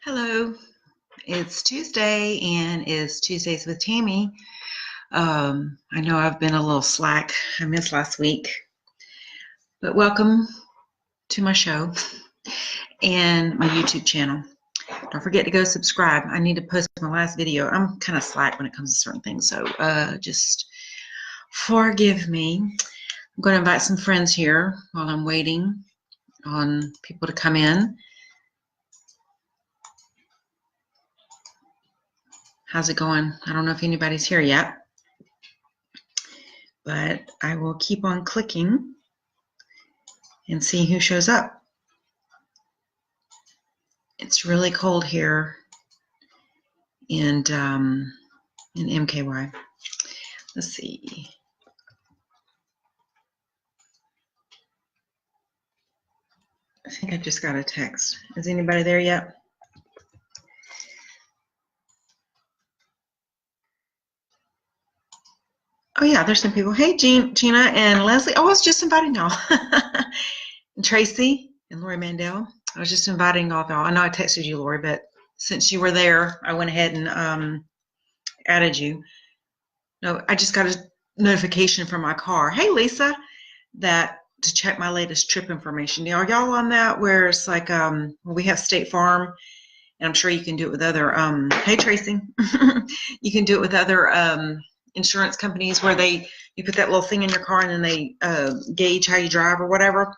Hello, it's Tuesday and it's Tuesdays with Tammy. I know I've been a little slack. I missed last week, but welcome to my show and my YouTube channel. Don't forget to go subscribe. I need to post my last video. I'm kind of slack when it comes to certain things, so just forgive me. I'm going to invite some friends here while I'm waiting on people to come in. How's it going? I don't know if anybody's here yet, but I will keep on clicking and see who shows up. It's really cold here in MKY. Let's see. I think I just got a text. Is anybody there yet? Oh yeah, there's some people. Hey, Gina and Leslie. Oh, I was just inviting y'all. And Tracy and Lori Mandel. I was just inviting all of y'all. I know I texted you, Lori, but since you were there, I went ahead and added you. No, I just got a notification from my car. Hey, Lisa, that to check my latest trip information. Are y'all on that where it's like we have State Farm, and I'm sure you can do it with other hey Tracy. You can do it with other insurance companies where you put that little thing in your car and then they gauge how you drive or whatever.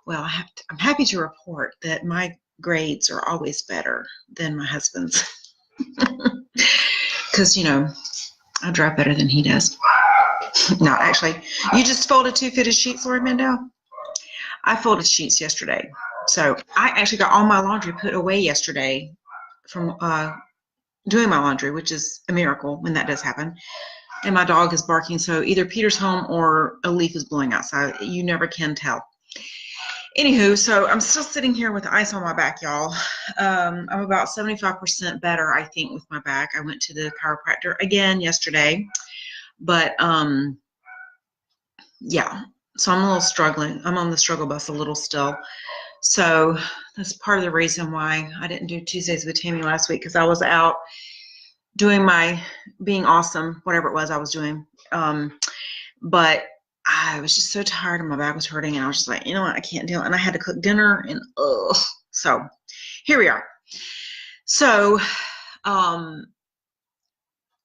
Well, I'm happy to report that my grades are always better than my husband's. Because I drive better than he does. No, actually, you just folded 2 fitted sheets, Lori Mandel? I folded sheets yesterday. So I actually got all my laundry put away yesterday from doing my laundry, which is a miracle when that does happen. And my dog is barking, so either Peter's home or a leaf is blowing outside. You never can tell. Anywho, so I'm still sitting here with ice on my back, y'all. I'm about 75% better, I think, with my back. I went to the chiropractor again yesterday. But yeah, so I'm a little struggling. I'm on the struggle bus a little still. So that's part of the reason why I didn't do Tuesdays with Tammy last week, because I was out doing my being awesome, whatever it was I was doing. But I was just so tired and my back was hurting, and I was just like, you know what, I can't deal. And I had to cook dinner, and so here we are. So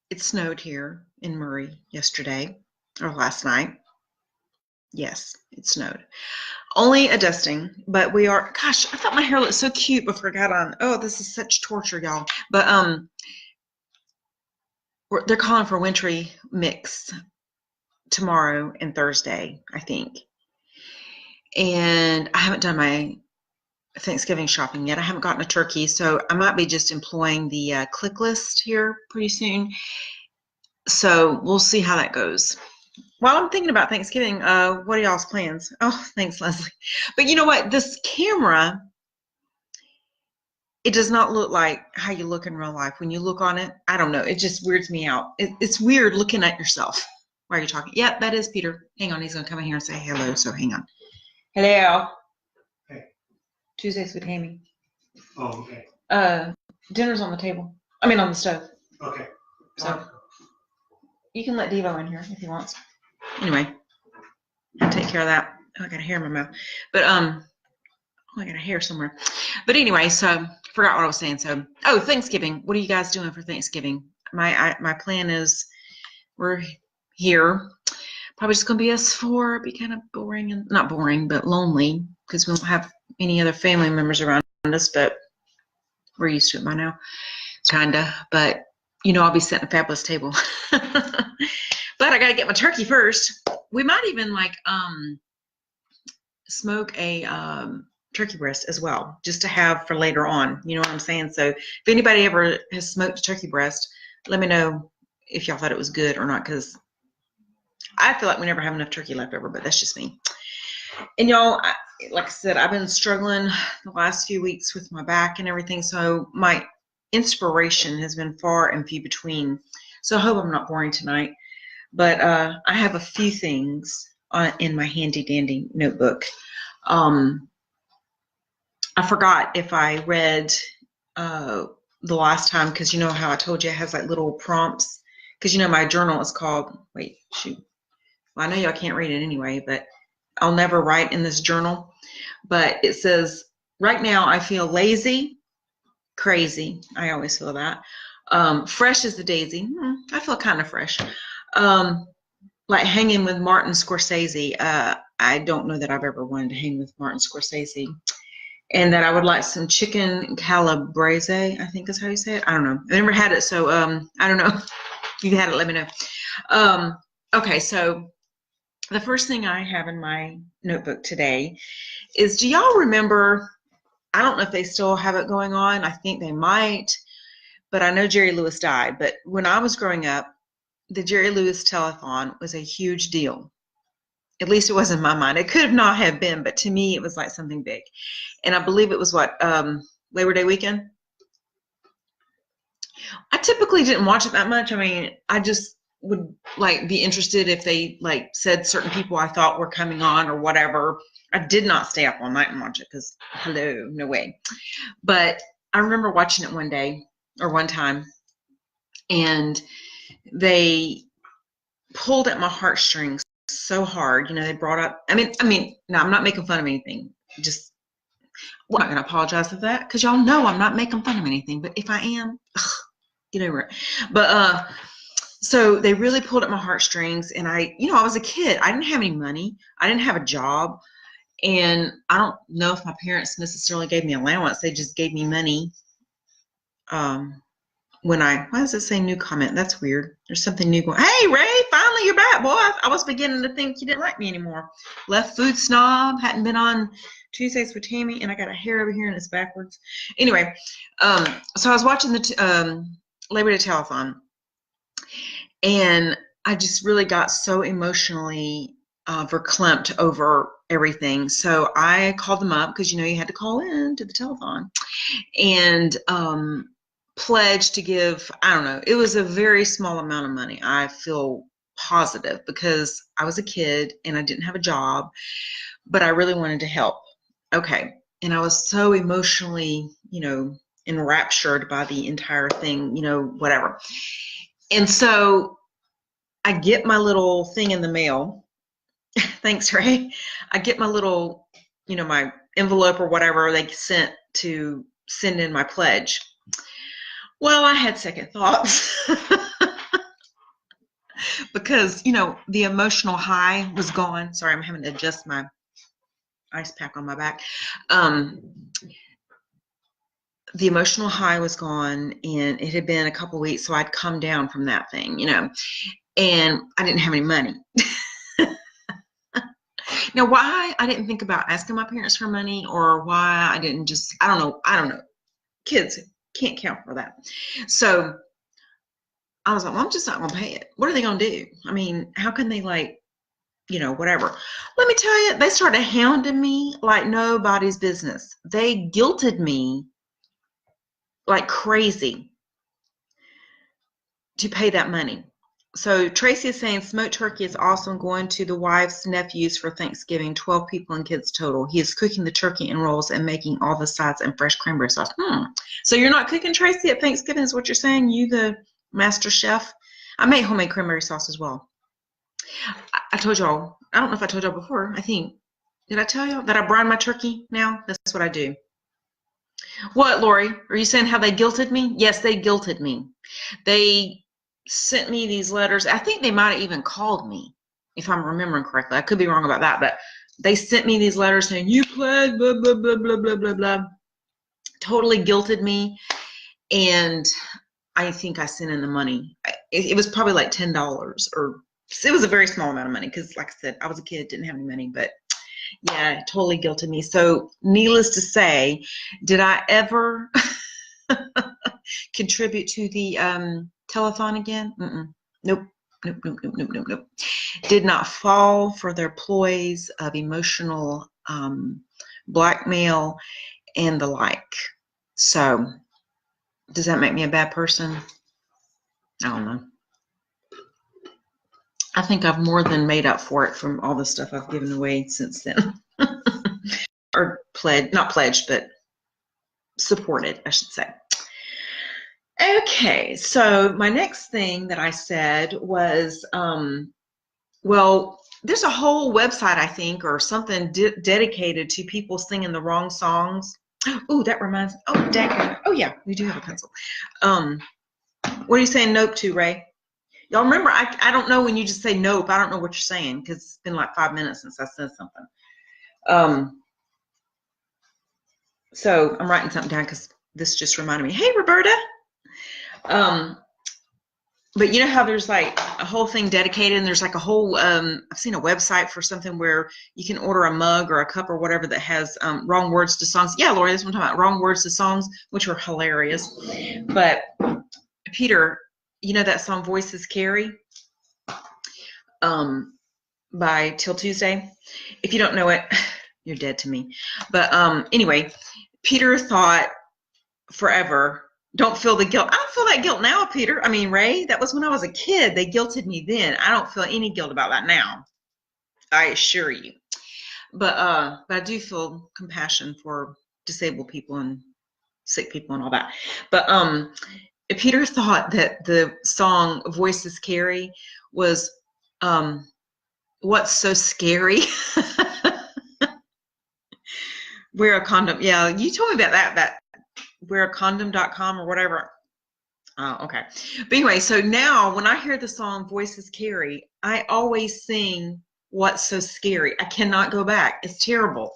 it snowed here in Murray yesterday or last night. Yes, it snowed. Only a dusting, but we are, gosh, I thought my hair looked so cute before I got on. Oh, this is such torture, y'all. But they're calling for wintry mix tomorrow and Thursday, I think. And I haven't done my Thanksgiving shopping yet. I haven't gotten a turkey, so I might be just employing the click list here pretty soon. So we'll see how that goes. While I'm thinking about Thanksgiving, what are y'all's plans? Oh, thanks, Leslie. But you know what? This camera, it does not look like how you look in real life. When you look on it, I don't know. It just weirds me out. It's weird looking at yourself while you're talking. Yeah, that is Peter. Hang on. He's going to come in here and say hello, so hang on. Hello. Hey. Tuesdays with Tammy. Oh, okay. Dinner's on the table. I mean, on the stove. Okay. So you can let Devo in here if he wants. Anyway, I'll take care of that. Oh, I got a hair in my mouth. But I got a hair somewhere. But anyway, so I forgot what I was saying. So, Thanksgiving. What are you guys doing for Thanksgiving? My plan is we're here. Probably just gonna be us 4. It'd be kind of boring, and not boring, but lonely, because we won't have any other family members around us. But we're used to it by now, kinda. But I'll be setting a fabulous table. But I gotta get my turkey first. We might even smoke a turkey breast as well, just to have for later on. You know what I'm saying? So if anybody ever has smoked a turkey breast, let me know if y'all thought it was good or not, because I feel like we never have enough turkey left over, but that's just me. And y'all, like I said, I've been struggling the last few weeks with my back and everything, so my inspiration has been far and few between. So I hope I'm not boring tonight. But I have a few things in my handy dandy notebook. I forgot if I read the last time, because you know how I told you it has like little prompts, because you know my journal is called, wait, shoot, well, I know y'all can't read it anyway, but I'll never write in this journal, but it says, right now I feel lazy, crazy, I always feel that, fresh as a daisy, I feel kind of fresh, like hanging with Martin Scorsese. I don't know that I've ever wanted to hang with Martin Scorsese. And that I would like some chicken calabrese, I think is how you say it. I don't know. I never had it, so I don't know. If you had it, let me know. Okay, so the first thing I have in my notebook today is, do y'all remember, I don't know if they still have it going on. I think they might, but I know Jerry Lewis died. But when I was growing up, the Jerry Lewis telethon was a huge deal. At least it was in my mind. It could not have been, but to me, it was like something big. And I believe it was what, Labor Day weekend? I typically didn't watch it that much. I mean, I just would like be interested if they like said certain people I thought were coming on or whatever. I did not stay up all night and watch it because, hello, no way. But I remember watching it one day or one time, and they pulled at my heartstrings so hard. You know, they brought up, I mean, no, I'm not making fun of anything. Just, I'm not going to apologize for that, because y'all know I'm not making fun of anything. But if I am, get over it. But so they really pulled at my heartstrings, and I was a kid. I didn't have any money. I didn't have a job, and I don't know if my parents necessarily gave me allowance. They just gave me money. Why does it say new comment? That's weird. There's something new going. Hey, Ray, finally you're back, boy. I was beginning to think you didn't like me anymore. Left food snob, hadn't been on Tuesdays with Tammy, and I got a hair over here and it's backwards. Anyway, so I was watching the Labor Day telethon, and I just really got so emotionally verklempt over everything. So I called them up, because you know you had to call in to the telethon, and pledged to give, I don't know, it was a very small amount of money. I feel positive, because I was a kid and I didn't have a job, but I really wanted to help. Okay. And I was so emotionally, enraptured by the entire thing, whatever. And so I get my little thing in the mail. Thanks, Ray. I get my little, my envelope or whatever they sent to send in my pledge. Well, I had second thoughts because, the emotional high was gone. Sorry, I'm having to adjust my ice pack on my back. The emotional high was gone, and it had been a couple weeks, so I'd come down from that thing, and I didn't have any money. Now, why I didn't think about asking my parents for money, or why I didn't just, I don't know. Kids can't count for that. So I was like, well, I'm just not going to pay it. What are they going to do? I mean, how can they whatever. Let me tell you, they started hounding me like nobody's business. They guilted me like crazy to pay that money. So Tracy is saying smoked turkey is awesome. Going to the wife's nephew's for Thanksgiving, 12 people and kids total. He is cooking the turkey and rolls and making all the sides and fresh cranberry sauce. So you're not cooking, Tracy, at Thanksgiving is what you're saying? You, the master chef? I made homemade cranberry sauce as well. I told y'all, I don't know if I told y'all before, I think. Did I tell y'all that I brine my turkey now? That's what I do. What, Lori? Are you saying how they guilted me? Yes, they guilted me. They sent me these letters. I think they might have even called me, if I'm remembering correctly. I could be wrong about that, but they sent me these letters saying, you pledged, blah, blah, blah, blah, blah, blah, blah. Totally guilted me, and I think I sent in the money. It was probably like $10, or it was a very small amount of money, because like I said, I was a kid, didn't have any money, but yeah, totally guilted me. So needless to say, did I ever contribute to the telethon again? Nope. Nope. Did not fall for their ploys of emotional blackmail and the like. So does that make me a bad person? I don't know. I think I've more than made up for it from all the stuff I've given away since then. Or not pledged, but supported, I should say. Okay, so my next thing that I said was, well, there's a whole website, I think, or something dedicated to people singing the wrong songs. Oh, that reminds me. Oh, dang. Oh, yeah, we do have a pencil. What are you saying nope to, Ray? Y'all remember, I don't know when you just say nope. I don't know what you're saying because it's been like 5 minutes since I said something. So I'm writing something down because this just reminded me. Hey, Roberta. But you know how there's like a whole thing dedicated and there's like a whole, I've seen a website for something where you can order a mug or a cup or whatever that has wrong words to songs. Yeah, Lori, that's what I'm talking about. Wrong words to songs, which are hilarious. But Peter, you know that song Voices Carry by Till Tuesday? If you don't know it, you're dead to me. But anyway, Peter thought forever, don't feel the guilt. I don't feel that guilt now, Peter. I mean, Ray, that was when I was a kid. They guilted me then. I don't feel any guilt about that now. I assure you. But I do feel compassion for disabled people and sick people and all that. But Peter thought that the song Voices Carry was what's so scary. Wear a condom. Yeah, you told me about that wearacondom.com or whatever. Oh, okay. But anyway, so now when I hear the song Voices Carry, I always sing What's So Scary. I cannot go back. It's terrible.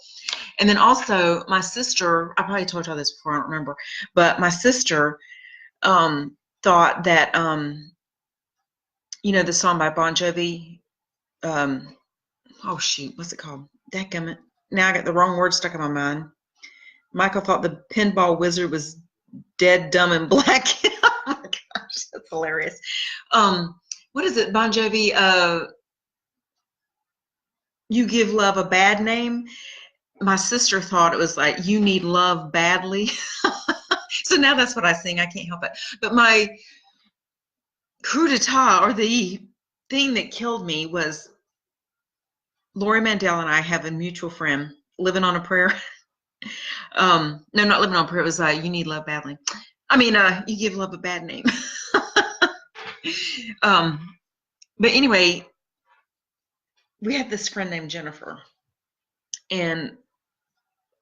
And then also my sister, I probably told y'all this before, I don't remember, but my sister thought that, you know, the song by Bon Jovi, oh shoot, what's it called? Dadgummit. Now I got the wrong word stuck in my mind. Michael thought the pinball wizard was dead, dumb, and black. Oh my gosh, that's hilarious. What is it, Bon Jovi? You give love a bad name. My sister thought it was like you need love badly. So now that's what I sing. I can't help it. But my coup d'etat, or the thing that killed me, was Lori Mandel and I have a mutual friend, Living on a Prayer. No, not Living on a Prayer. It was You Need Love Badly. I mean, You Give Love a Bad Name. But anyway, we had this friend named Jennifer, and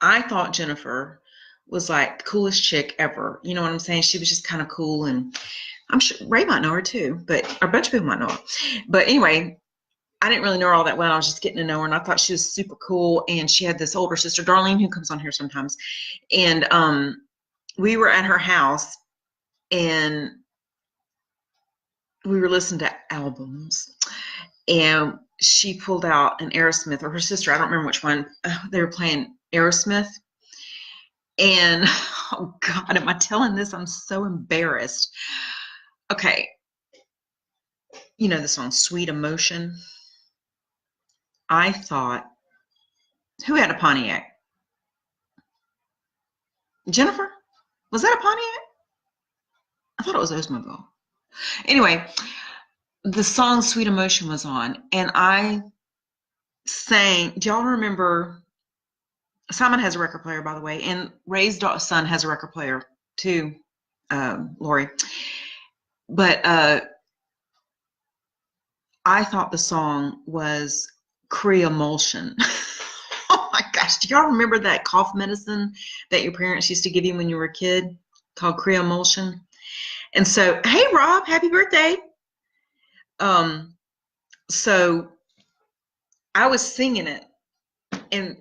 I thought Jennifer was like the coolest chick ever. You know what I'm saying? She was just kind of cool, and I'm sure Ray might know her too, but a bunch of people might know her. But anyway, I didn't really know her all that well. I was just getting to know her, and I thought she was super cool. And she had this older sister, Darlene, who comes on here sometimes. And we were at her house, and we were listening to albums. And she pulled out an Aerosmith, or her sister, I don't remember which one. They were playing Aerosmith. And, oh God, am I telling this? I'm so embarrassed. Okay. You know the song Sweet Emotion? I thought, who had a Pontiac? Jennifer? Was that a Pontiac? I thought it was Oldsmobile. Anyway, the song Sweet Emotion was on, and I sang. Do y'all remember? Simon has a record player, by the way, and Ray's son has a record player too, Lori. But I thought the song was Creamulsion. Oh my gosh, do y'all remember that cough medicine that your parents used to give you when you were a kid called Creamulsion? And so, hey Rob, happy birthday. So I was singing it, and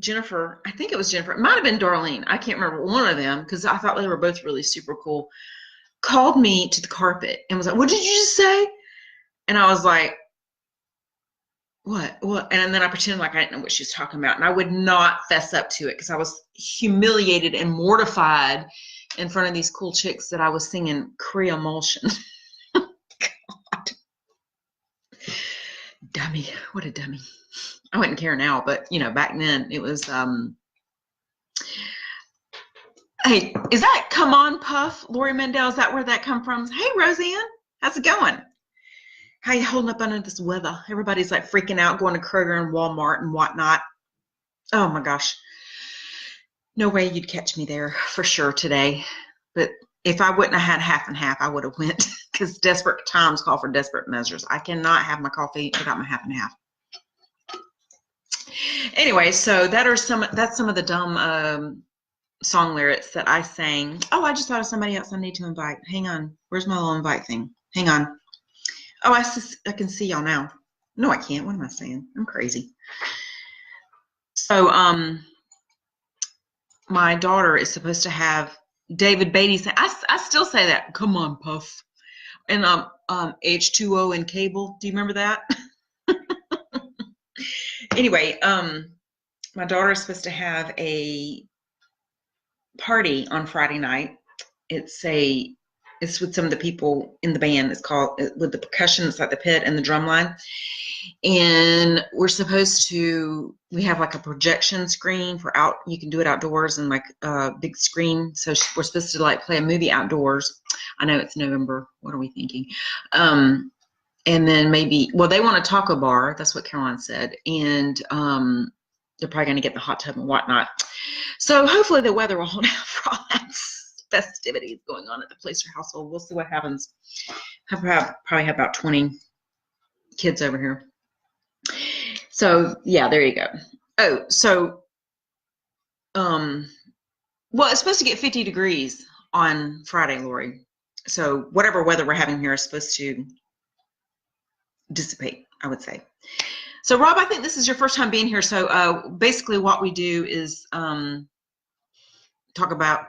Jennifer, I think it was Jennifer, it might have been Darlene, I can't remember, one of them, because I thought they were both really super cool, called me to the carpet and was like, what did you just say? And I was like, what? And then I pretended like I didn't know what she was talking about, and I would not fess up to it because I was humiliated and mortified in front of these cool chicks that I was singing Creamulsion. God. Dummy. What a dummy. I wouldn't care now, but you know, back then it was hey, is that Come On Puff, Lori Mandel? Is that where that come from? Hey Roseanne, how's it going? How you holding up under this weather? Everybody's like freaking out, going to Kroger and Walmart and whatnot. Oh my gosh. No way you'd catch me there for sure today. But if I wouldn't have had half and half, I would have went because desperate times call for desperate measures. I cannot have my coffee without my half and half. Anyway, so that's some of the dumb song lyrics that I sang. Oh, I just thought of somebody else I need to invite. Hang on. Where's my little invite thing? Hang on. Oh, I can see y'all now. No, I can't. What am I saying? I'm crazy. So, my daughter is supposed to have David Beatty say, I still say that. Come on, Puff. And H2O and Cable. Do you remember that? Anyway, my daughter is supposed to have a party on Friday night. It's with some of the people in the band. It's called with the percussion. It's like the pit and the drum line. And we have like a projection screen you can do it outdoors and like a big screen. So we're supposed to like play a movie outdoors. I know it's November. What are we thinking? And then maybe, they want a taco bar. That's what Caroline said. And they're probably going to get the hot tub and whatnot. So hopefully the weather will hold out for all that festivities going on at the Placer household. We'll see what happens. I probably have about 20 kids over here. So yeah, there you go. Oh, so it's supposed to get 50 degrees on Friday, Lori. So whatever weather we're having here is supposed to dissipate, I would say. So Rob, I think this is your first time being here. So basically what we do is talk about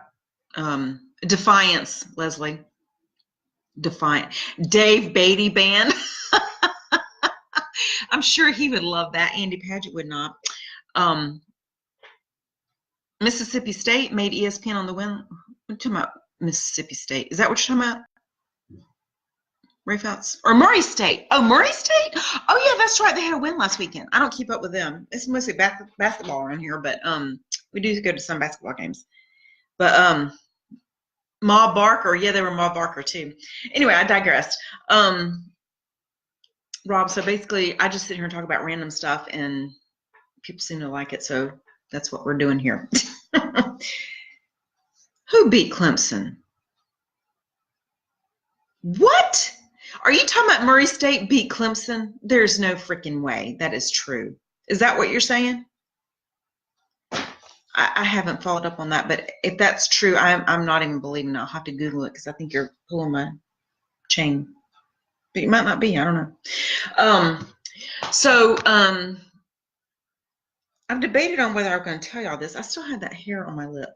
Defiance, Leslie. Defiant. Dave Beatty Band. I'm sure he would love that. Andy Padgett would not. Mississippi State made ESPN on the win. What are you talking about? Mississippi State. Is that what you're talking about? Ray Fouts? Or Murray State. Oh, Murray State? Oh, yeah, that's right. They had a win last weekend. I don't keep up with them. It's mostly basketball around here, but we do go to some basketball games. But Ma Barker, yeah, they were Ma Barker too. Anyway, I digressed. Rob, so basically, I just sit here and talk about random stuff, and people seem to like it, so that's what we're doing here. Who beat Clemson? What? Are you talking about Murray State beat Clemson? There's no freaking way that is true. Is that what you're saying? I haven't followed up on that, but if that's true, I'm not even believing it. I'll have to Google it because I think you're pulling my chain. But you might not be. I don't know. I've debated on whether I'm going to tell y'all this. I still have that hair on my lip.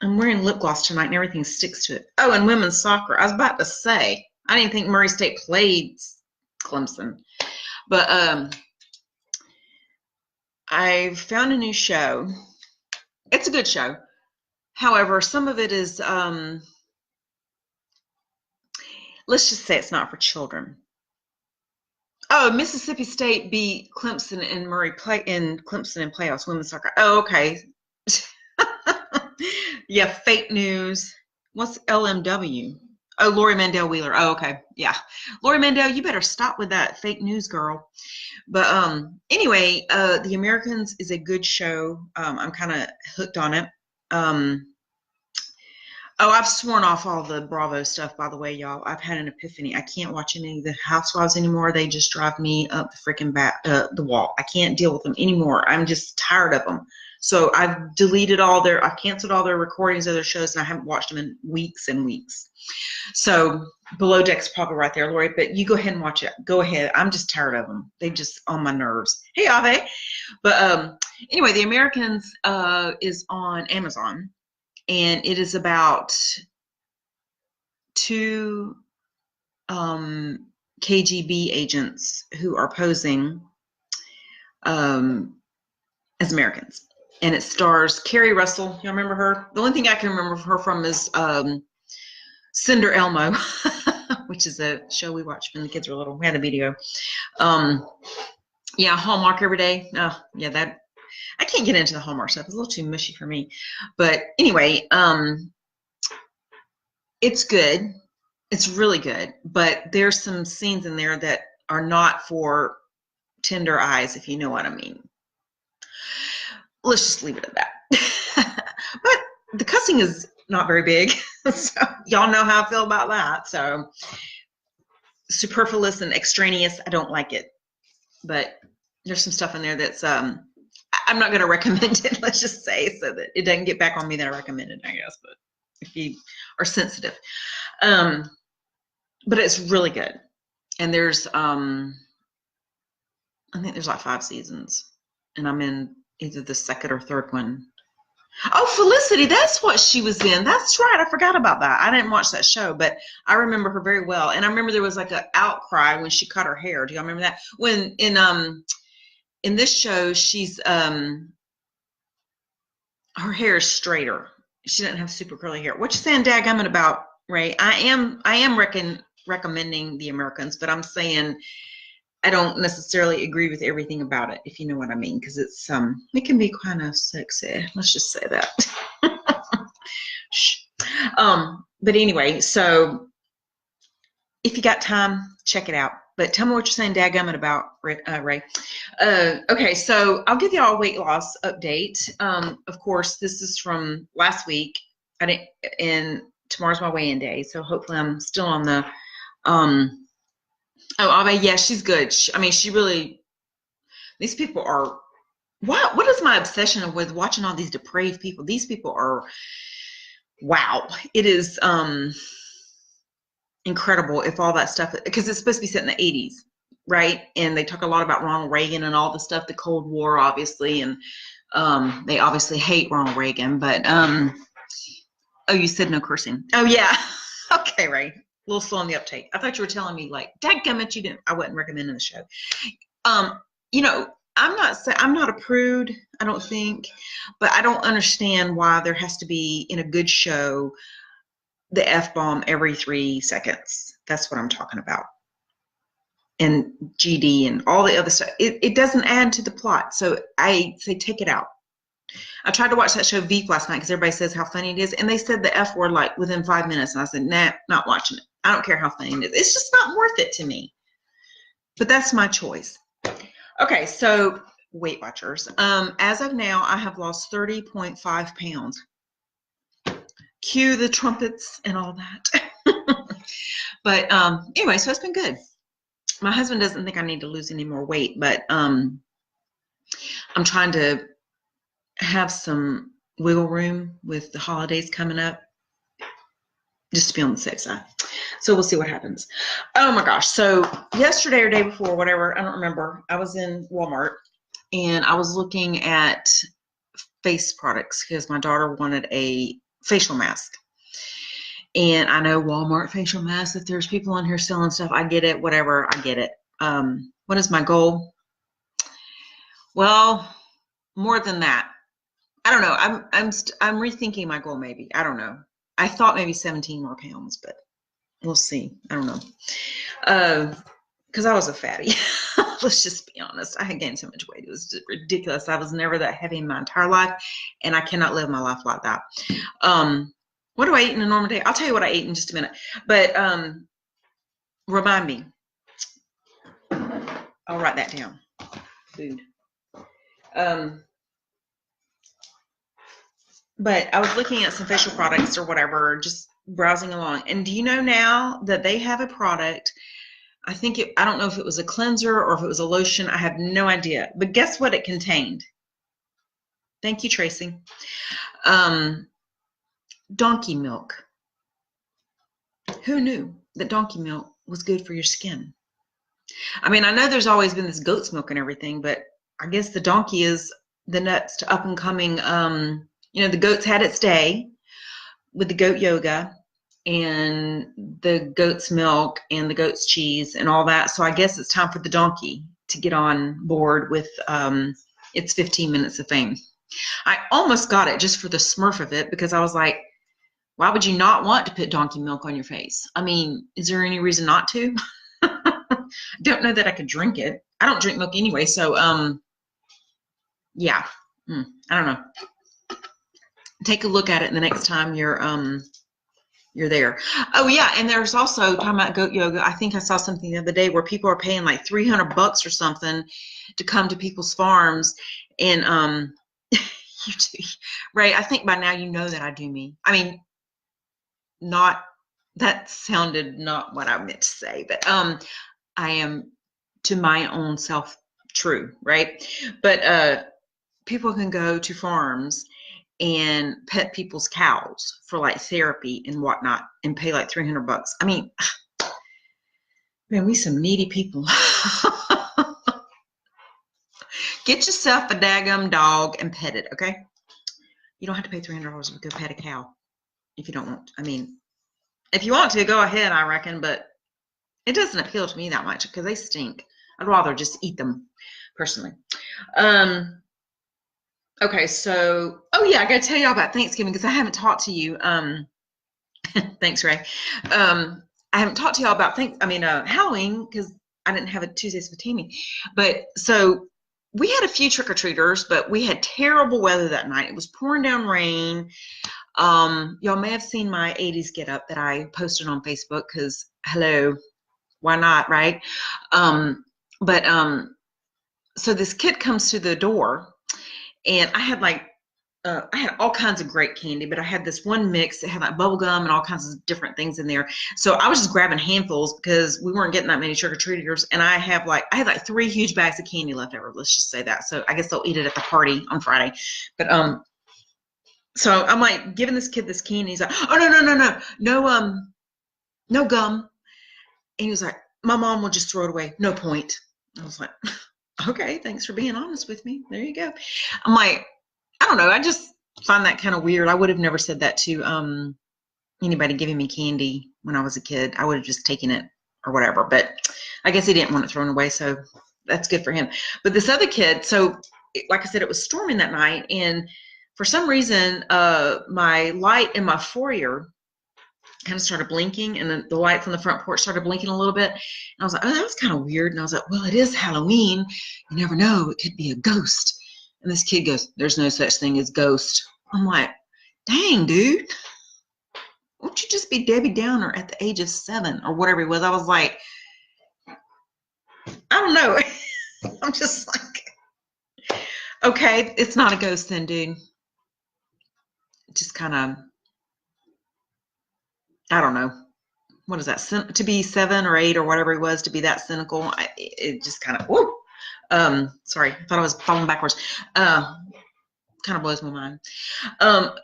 I'm wearing lip gloss tonight, and everything sticks to it. Oh, and women's soccer. I was about to say, I didn't think Murray State played Clemson. But I found a new show. It's a good show. However, some of it is, let's just say it's not for children. Oh, Mississippi State beat Clemson and Clemson in playoffs women's soccer. Oh, okay. Yeah, fake news. What's LMW? Oh, Lori Mandel Wheeler. Oh, okay. Yeah. Lori Mandel, you better stop with that fake news, girl. But anyway, The Americans is a good show. I'm kind of hooked on it. I've sworn off all the Bravo stuff, by the way, y'all. I've had an epiphany. I can't watch any of the Housewives anymore. They just drive me up the freaking the wall. I can't deal with them anymore. I'm just tired of them. So I've I've canceled all their recordings of their shows, and I haven't watched them in weeks and weeks. So Below Deck's probably right there, Lori, but you go ahead and watch it. Go ahead. I'm just tired of them. They just on my nerves. Hey, Ave. But anyway, The Americans is on Amazon. And it is about two KGB agents who are posing as Americans. And it stars Carrie Russell. You remember her? The only thing I can remember her from is Cinder Elmo, which is a show we watched when the kids were little. We had a video. Yeah, Hallmark every day. Oh, yeah, that. I can't get into the Hallmark stuff. It's a little too mushy for me. But anyway, it's good. It's really good. But there's some scenes in there that are not for tender eyes, if you know what I mean. Let's just leave it at that. But the cussing is not very big. So y'all know how I feel about that. So superfluous and extraneous, I don't like it. But there's some stuff in there that's I'm not going to recommend it, let's just say, so that it doesn't get back on me that I recommend it, I guess. But if you are sensitive, but it's really good. And there's I think there's like 5 seasons, and I'm in either the second or third one. Oh, Felicity, that's what she was in. That's right. I forgot about that. I didn't watch that show, but I remember her very well. And I remember there was like an outcry when she cut her hair. Do y'all remember that? When in this show, she's her hair is straighter. She doesn't have super curly hair. What you saying, dadgummit, about, Ray? I am recommending The Americans, but I'm saying I don't necessarily agree with everything about it, if you know what I mean, because it's it can be kind of sexy. Let's just say that. But anyway, so if you got time, check it out. But tell me what you're saying, dadgummit, about Ray. Okay, so I'll give y'all a weight loss update. Of course, this is from last week. And tomorrow's my weigh-in day, so hopefully I'm still on the Oh, yeah, she's good. She really, these people are, what is my obsession with watching all these depraved people? These people are, wow. It is incredible if all that stuff, because it's supposed to be set in the 80s, right? And they talk a lot about Ronald Reagan and all the stuff, the Cold War, obviously, and they obviously hate Ronald Reagan, but, oh, you said no cursing. Oh, yeah. Okay, Ray. A little slow on the uptake. I thought you were telling me, like, dadgummit, you didn't. I wasn't recommending the show. You know, I'm not a prude, I don't think, but I don't understand why there has to be, in a good show, the F-bomb every 3 seconds. That's what I'm talking about. And GD and all the other stuff. It doesn't add to the plot. So I say take it out. I tried to watch that show Veep last night because everybody says how funny it is, and they said the F word like within 5 minutes, and I said, nah, not watching it. I don't care how funny it is. It's just not worth it to me. But that's my choice. Okay, so Weight Watchers. As of now, I have lost 30.5 pounds. Cue the trumpets and all that. But anyway, so it's been good. My husband doesn't think I need to lose any more weight, but I'm trying to have some wiggle room with the holidays coming up, just to be on the safe side. So we'll see what happens. Oh my gosh. So yesterday or day before, whatever, I don't remember, I was in Walmart and I was looking at face products because my daughter wanted a facial mask. And I know Walmart facial masks, if there's people on here selling stuff, I get it, whatever, I get it. What is my goal? Well, more than that. I don't know. I'm rethinking my goal, maybe. I don't know. I thought maybe 17 more pounds, but we'll see. I don't know. Because I was a fatty. Let's just be honest. I had gained so much weight. It was ridiculous. I was never that heavy in my entire life, and I cannot live my life like that. What do I eat in a normal day? I'll tell you what I ate in just a minute. But remind me. I'll write that down. Food. But I was looking at some facial products or whatever, just browsing along. And do you know now that they have a product? I don't know if it was a cleanser or if it was a lotion. I have no idea. But guess what it contained? Thank you, Tracy. Donkey milk. Who knew that donkey milk was good for your skin? I mean, I know there's always been this goat's milk and everything, but I guess the donkey is the next up and coming. The goats had its day with the goat yoga and the goat's milk and the goat's cheese and all that. So I guess it's time for the donkey to get on board with its 15 minutes of fame. I almost got it just for the smurf of it because I was like, why would you not want to put donkey milk on your face? I mean, is there any reason not to? Don't know that I could drink it. I don't drink milk anyway, so yeah. I don't know. Take a look at it the next time you're there. Oh yeah, and there's also, talking about goat yoga, I think I saw something the other day where people are paying like $300 or something to come to people's farms, and you do, right? I think by now you know that I do me. I mean, not, that sounded not what I meant to say, but I am to my own self true, right? But people can go to farms and pet people's cows for like therapy and whatnot and pay like $300. I mean, man, we some needy people. Get yourself a daggum dog and pet it, okay? You don't have to pay $300 to go pet a cow if you don't want. I mean, if you want to, go ahead, I reckon, but it doesn't appeal to me that much because they stink. I'd rather just eat them personally. Okay, so, oh yeah, I got to tell y'all about Thanksgiving because I haven't talked to you. Thanks, Ray. I haven't talked to y'all about Halloween because I didn't have a Tuesdays with Tammy. But so we had a few trick-or-treaters, but we had terrible weather that night. It was pouring down rain. Y'all may have seen my 80s get up that I posted on Facebook because, hello, why not, right? So this kid comes to the door, and I had I had all kinds of great candy, but I had this one mix that had like bubble gum and all kinds of different things in there. So I was just grabbing handfuls because we weren't getting that many trick-or-treaters. And I had like 3 huge bags of candy left over. Let's just say that. So I guess they'll eat it at the party on Friday. But so I'm like giving this kid this candy. He's like, oh no gum. And he was like, my mom will just throw it away. No point. I was like, okay, thanks for being honest with me. There you go. I'm like, I don't know. I just find that kind of weird. I would have never said that to anybody giving me candy when I was a kid. I would have just taken it or whatever. But I guess he didn't want it thrown away, so that's good for him. But this other kid, so like I said, it was storming that night, and for some reason, my light in my foyer kind of started blinking, and then the light from the front porch started blinking a little bit. And I was like, oh, that was kind of weird. And I was like, well, it is Halloween. You never know. It could be a ghost. And this kid goes, there's no such thing as ghost. I'm like, dang, dude. Won't you just be Debbie Downer at the age of 7 or whatever he was? I was like, I don't know. I'm just like, okay, it's not a ghost then, dude. Just kind of, I don't know. What is that? To be 7 or 8 or whatever he was, to be that cynical, it just kind of, whoa. Sorry, I thought I was falling backwards. Kind of blows my mind.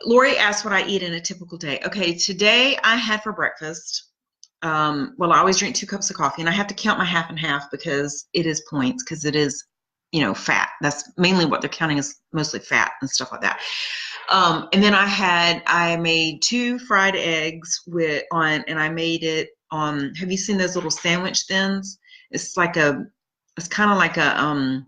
Lori asked what I eat in a typical day. Okay, today I had for breakfast, well, I always drink 2 cups of coffee, and I have to count my half and half because it is points, because it is, fat. That's mainly what they're counting, is mostly fat and stuff like that. And then I made 2 fried eggs and I made it on, have you seen those little sandwich thins? It's kind of like a,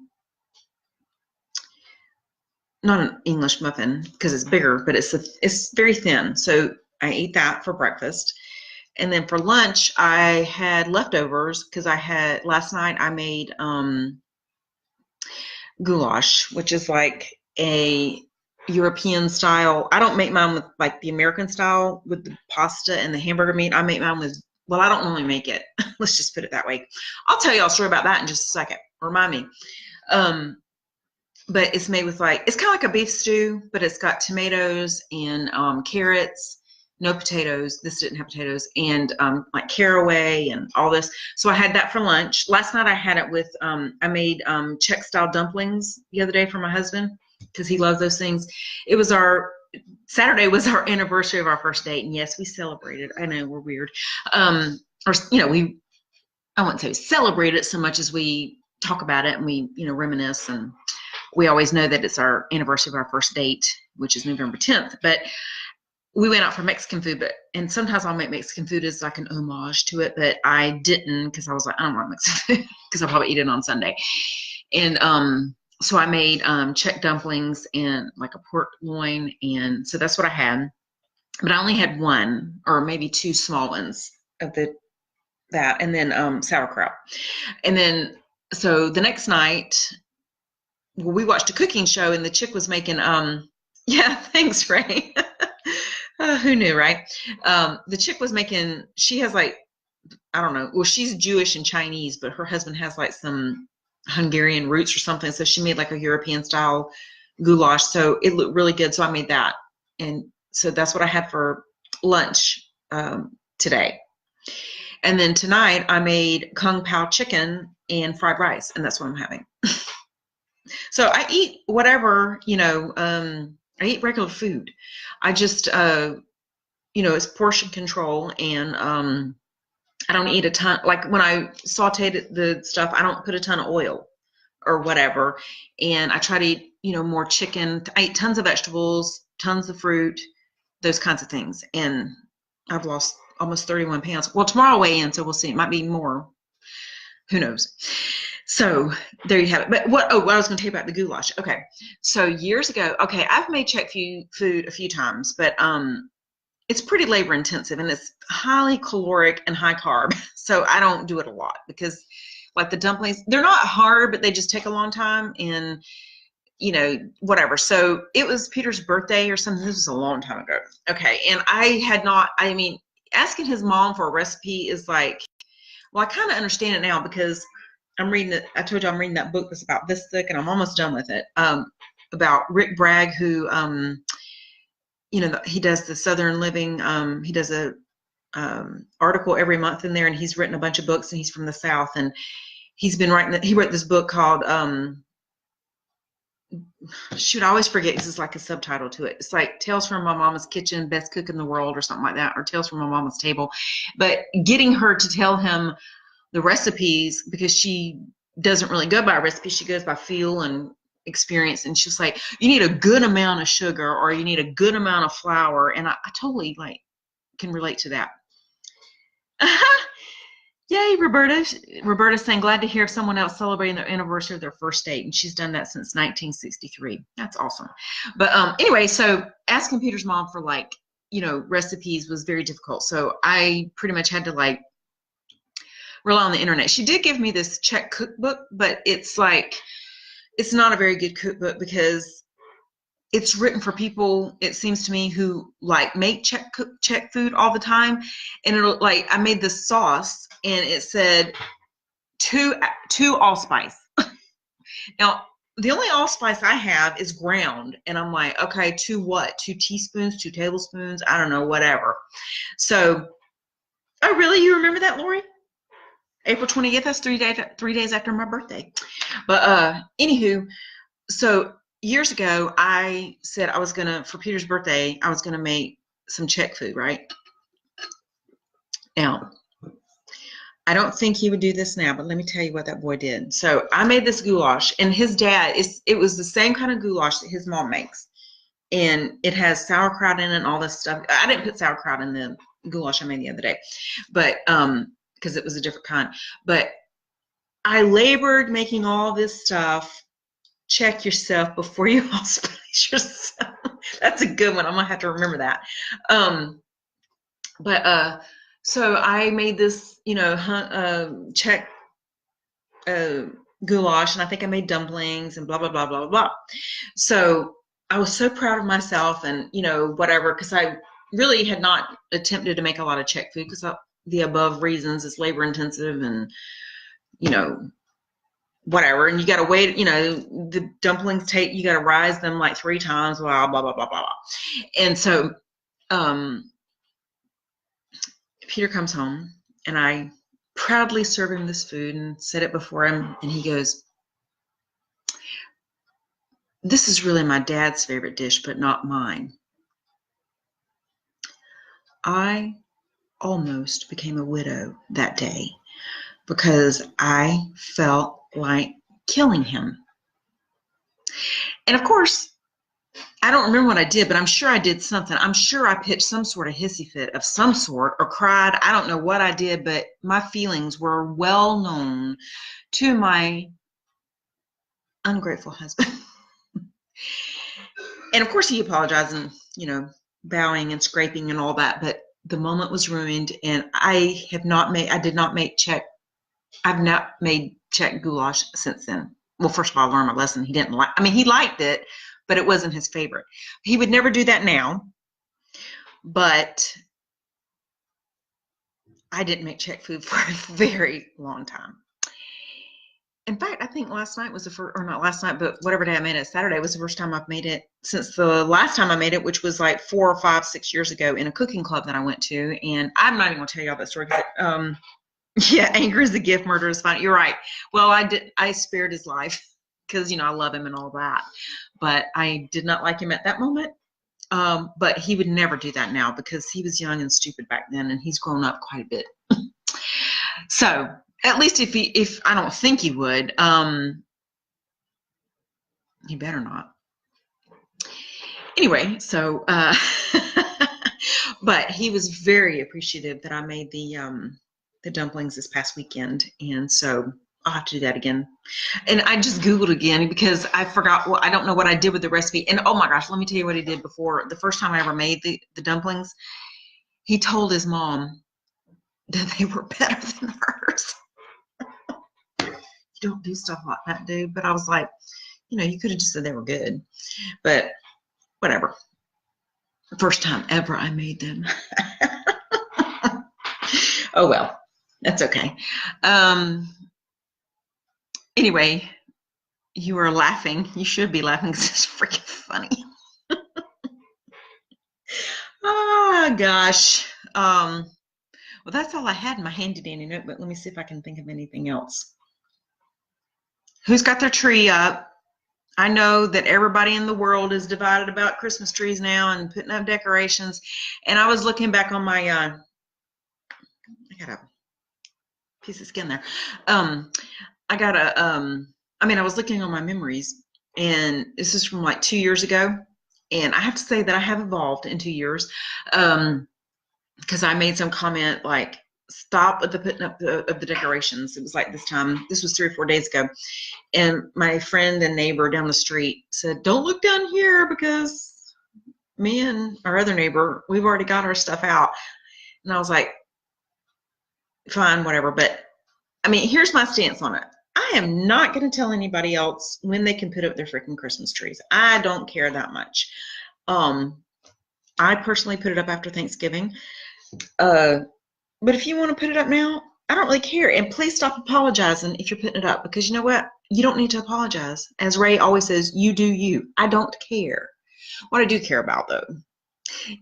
not an English muffin because it's bigger, but it's very thin. So I ate that for breakfast. And then for lunch, I had leftovers because last night I made goulash, which is like a European style. I don't make mine with like the American style with the pasta and the hamburger meat. I make mine with, well, I don't normally make it. Let's just put it that way. I'll tell y'all a story about that in just a second. Remind me. But it's made with it's kind of like a beef stew, but it's got tomatoes and carrots, no potatoes. This didn't have potatoes, and like caraway and all this. So I had that for lunch. Last night I had it with, I made Czech style dumplings the other day for my husband because he loves those things. Saturday was our anniversary of our first date, and yes, we celebrated. I know, we're weird. I wouldn't say we celebrate it so much as we talk about it and we, reminisce, and we always know that it's our anniversary of our first date, which is November 10th. But we went out for Mexican food, and sometimes I'll make Mexican food as like an homage to it, but I didn't because I was like, I don't want Mexican food because I'll probably eat it on Sunday. And so I made Czech dumplings and like a pork loin, and so that's what I had. But I only had 1 or maybe 2 small ones of that, and then sauerkraut. And then so the next night, well, we watched a cooking show, and the chick was making yeah, thanks, Ray. Who knew, right? The chick was making, she has I don't know, well, she's Jewish and Chinese, but her husband has some Hungarian roots or something, so she made a European style goulash, so it looked really good, so I made that. And so that's what I had for lunch today. And then tonight I made Kung Pao chicken and fried rice, and that's what I'm having. So I eat whatever, I eat regular food. I just, it's portion control, and I don't eat a ton. Like when I sauteed the stuff, I don't put a ton of oil or whatever. And I try to eat, more chicken. I eat tons of vegetables, tons of fruit, those kinds of things. And I've lost almost 31 pounds. Well, tomorrow I'll weigh in, so we'll see. It might be more. Who knows? So there you have it. But what I was going to tell you about the goulash. Okay. So years ago, I've made Czech food a few times, but it's pretty labor intensive, and it's highly caloric and high carb. So I don't do it a lot because like the dumplings, they're not hard, but they just take a long time, and whatever. So it was Peter's birthday or something. This was a long time ago. Okay. And asking his mom for a recipe is like, well, I kind of understand it now because I'm reading it. I told you I'm reading that book that's about this thick, and I'm almost done with it. About Rick Bragg, who, he does the Southern Living. He does a article every month in there, and he's written a bunch of books, and he's from the South, and he's been writing. He wrote this book called I always forget. This is like a subtitle to it. It's like Tales from My Mama's Kitchen, Best Cook in the World, or something like that, or Tales from My Mama's Table. But getting her to tell him the recipes, because she doesn't really go by recipes, she goes by feel and experience, and she's like, you need a good amount of sugar, or you need a good amount of flour, and I totally can relate to that. Yay, Roberta's saying, glad to hear someone else celebrating their anniversary of their first date, and she's done that since 1963. That's awesome. But anyway, so asking Peter's mom for recipes was very difficult, so I pretty much had to rely on the internet. She did give me this Czech cookbook, but it's not a very good cookbook because it's written for people, it seems to me, who make Czech food all the time. And it'll I made this sauce, and it said two allspice. Now the only allspice I have is ground, and I'm like, okay, 2 what? 2 teaspoons, 2 tablespoons, I don't know, whatever. So, oh really? You remember that, Lori? April 20th, that's 3 days after my birthday. But anywho, so years ago, I said I was for Peter's birthday, I was gonna make some Czech food, right? Now, I don't think he would do this now, but let me tell you what that boy did. So I made this goulash, and his dad, it was the same kind of goulash that his mom makes. And it has sauerkraut in it and all this stuff. I didn't put sauerkraut in the goulash I made the other day, but because it was a different kind. But I labored making all this stuff. Check yourself before you auspice yourself. That's a good one. I'm gonna have to remember that. So I made this, Czech goulash, and I think I made dumplings and blah blah blah blah blah. So I was so proud of myself, and whatever, because I really had not attempted to make a lot of Czech food because the above reasons, it's labor intensive, and whatever, and you got to wait, the dumplings you got to rise them 3 times, blah blah blah blah blah. And so Peter comes home, and I proudly serve him this food and set it before him, and he goes, this is really my dad's favorite dish, but not mine. I almost became a widow that day because I felt like killing him. And of course, I don't remember what I did, but I'm sure I did something. I'm sure I pitched some sort of hissy fit of some sort, or cried. I don't know what I did, but my feelings were well known to my ungrateful husband. And of course he apologized, and bowing and scraping and all that, but the moment was ruined, and I've not made Czech goulash since then. Well, first of all, I learned my lesson. He didn't he liked it, but it wasn't his favorite. He would never do that now, but I didn't make Czech food for a very long time. In fact, I think last night was the first, or not last night, but whatever day I made it, Saturday was the first time I've made it since the last time I made it, which was like 4 or 5, 6 years ago in a cooking club that I went to. And I'm not even going to tell you all that story. Yeah, anger is a gift, murder is fine. You're right. Well, I spared his life because, I love him and all that. But I did not like him at that moment. But he would never do that now because he was young and stupid back then, and he's grown up quite a bit. So at least if I don't think he would, he better not. Anyway, so but he was very appreciative that I made the dumplings this past weekend, and so I'll have to do that again. And I just Googled again because I forgot. Well, I don't know what I did with the recipe. And oh my gosh, let me tell you what he did before. The first time I ever made the dumplings, he told his mom that they were better than hers. You don't do stuff like that, dude. But I was like, you could have just said they were good. But whatever. First time ever I made them. Oh well, that's okay. Anyway, you are laughing. You should be laughing because it's freaking funny. Oh gosh. Well, that's all I had in my handy dandy notebook. Let me see if I can think of anything else. Who's got their tree up? I know that everybody in the world is divided about Christmas trees now and putting up decorations. And I was looking back on my, I got a piece of skin there. I was looking on my memories, and this is from like 2 years ago. And I have to say that I have evolved in 2 years. Because I made some comment like, stop at the putting up of the decorations. It was like this was 3 or 4 days ago. And my friend and neighbor down the street said, don't look down here because me and our other neighbor, we've already got our stuff out. And I was like, fine, whatever. But I mean, here's my stance on it. I am not going to tell anybody else when they can put up their freaking Christmas trees. I don't care that much. I personally put it up after Thanksgiving. But if you want to put it up now, I don't really care. And please stop apologizing if you're putting it up, because you know what? You don't need to apologize. As Ray always says, you do you. I don't care. What I do care about, though,